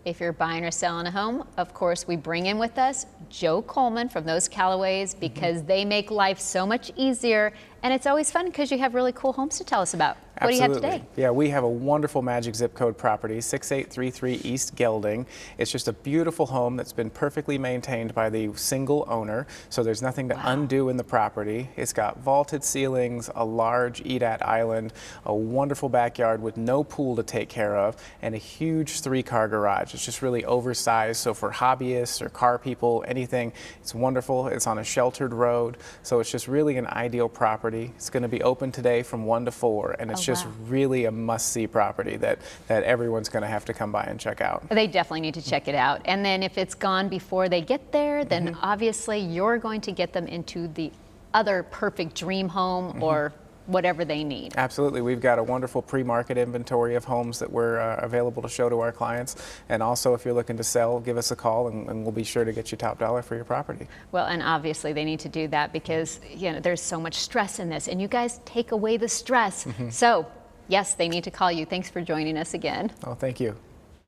if you're buying or selling a home, of course, we bring in with us Joe Coleman from those Callaways because they make life so much easier. And it's always fun because you have really cool homes to tell us about. What do you have today? Yeah, we have a wonderful magic zip code property, 6833 East Gelding. It's just a beautiful home that's been perfectly maintained by the single owner, so there's nothing to undo in the property. It's got vaulted ceilings, a large eat-at island, a wonderful backyard with no pool to take care of, and a huge 3-car garage. It's just really oversized, so for hobbyists or car people, anything, it's wonderful. It's on a sheltered road, so it's just really an ideal property. It's going to be open today from 1 to 4, and it's just really a must-see property that everyone's going to have to come by and check out. They definitely need to check it out. And then if it's gone before they get there, then obviously you're going to get them into the other perfect dream home or whatever they need. Absolutely. We've got a wonderful pre-market inventory of homes that we're available to show to our clients. And also, if you're looking to sell, give us a call and we'll be sure to get you top dollar for your property. Well, and obviously they need to do that because, you know, there's so much stress in this and you guys take away the stress. So yes, they need to call you. Thanks for joining us again. Oh, thank you.